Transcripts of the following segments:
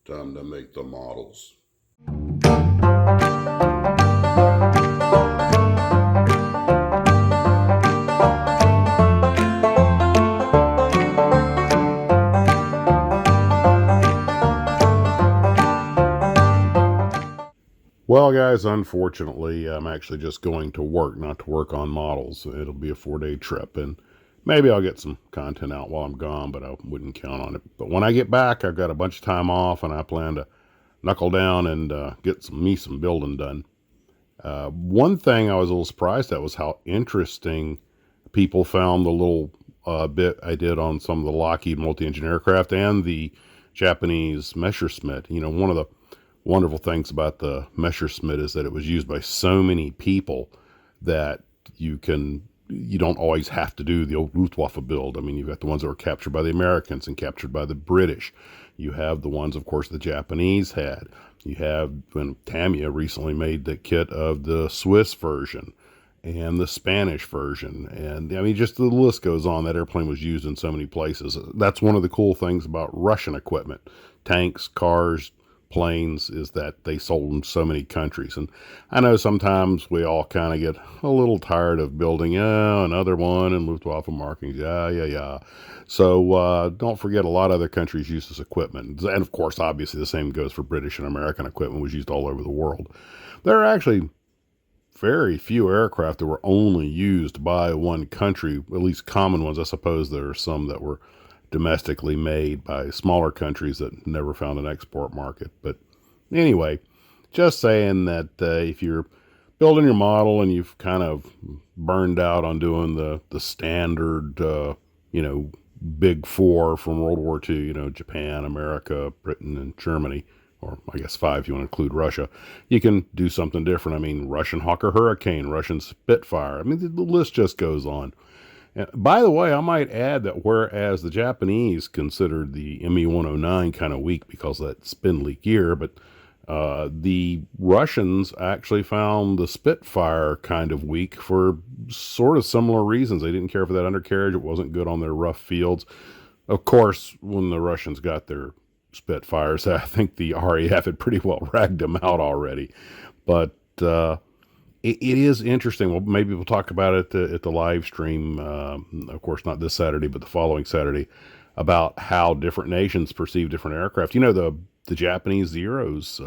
Time to make the models. Well, guys, unfortunately, I'm actually just going to work, not to work on models. It'll be a 4-day trip, and maybe I'll get some content out while I'm gone, but I wouldn't count on it. But when I get back, I've got a bunch of time off, and I plan to knuckle down and get some building done. One thing I was a little surprised at was how interesting people found the little bit I did on some of the Lockheed multi-engine aircraft and the Japanese Messerschmitt. You know, one of the wonderful things about the Messerschmitt is that it was used by so many people that you don't always have to do the old Luftwaffe build. I mean, you've got the ones that were captured by the Americans and captured by the British. You have the ones, of course, the Japanese had. You have, when Tamiya recently made the kit of the Swiss version and the Spanish version. And I mean, just the list goes on. That airplane was used in so many places. That's one of the cool things about Russian equipment. Tanks, cars, planes, is that they sold in so many countries. And I know sometimes we all kind of get a little tired of building another one and Luftwaffe markings. Yeah. So don't forget, a lot of other countries use this equipment. And of course, obviously the same goes for British and American equipment, was used all over the world. There are actually very few aircraft that were only used by one country, at least common ones. I suppose there are some that were domestically made by smaller countries that never found an export market. But anyway, just saying that if you're building your model and you've kind of burned out on doing the standard, big four from World War II, Japan, America, Britain, and Germany, or I guess 5 if you want to include Russia, you can do something different. I mean, Russian Hawker Hurricane, Russian Spitfire. I mean, the list just goes on. And by the way, I might add that whereas the Japanese considered the Me-109 kind of weak because of that spindly gear, but the Russians actually found the Spitfire kind of weak for sort of similar reasons. They didn't care for that undercarriage. It wasn't good on their rough fields. Of course, when the Russians got their Spitfires, I think the RAF had pretty well ragged them out already. But it is interesting. Well, maybe we'll talk about it at the live stream, of course, not this Saturday, but the following Saturday, about how different nations perceive different aircraft. The Japanese Zeros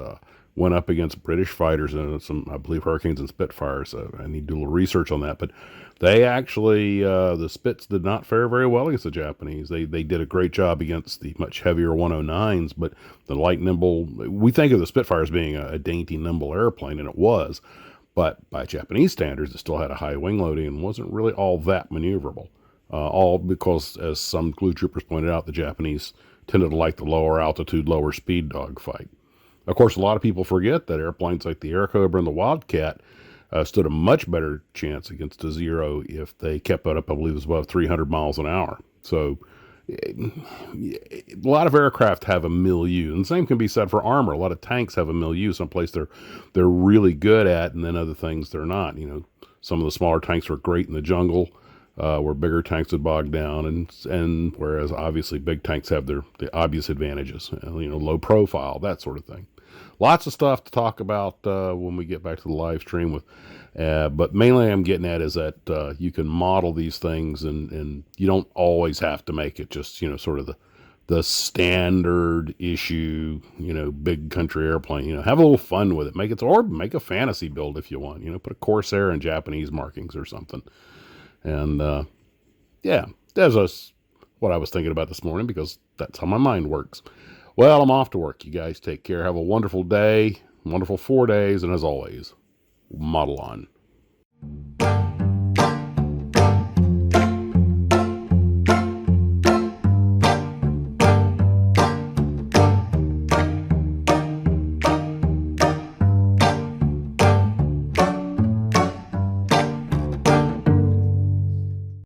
went up against British fighters and some, I believe, Hurricanes and Spitfires. I need to do a little research on that. But they actually, the Spits did not fare very well against the Japanese. They did a great job against the much heavier 109s, but the light, nimble, we think of the Spitfire as being a dainty, nimble airplane, and it was. But by Japanese standards, it still had a high wing loading and wasn't really all that maneuverable. All because, as some glue troopers pointed out, the Japanese tended to like the lower altitude, lower speed dogfight. Of course, a lot of people forget that airplanes like the Air Cobra and the Wildcat stood a much better chance against a Zero if they kept it up, I believe it was above 300 miles an hour. So a lot of aircraft have a milieu, and the same can be said for armor. A lot of tanks have a milieu, someplace they're really good at, and then other things they're not. Some of the smaller tanks are great in the jungle, where bigger tanks would bog down, and whereas obviously big tanks have the obvious advantages, low profile, that sort of thing. Lots of stuff to talk about when we get back to the live stream with. But mainly I'm getting at is that you can model these things, and you don't always have to make it just, sort of the standard issue, big country airplane. Have a little fun with it. Make a fantasy build if you want. Put a Corsair and Japanese markings or something. And that's what I was thinking about this morning, because that's how my mind works. Well, I'm off to work. You guys take care. Have a wonderful day, wonderful 4 days, and as always, model on.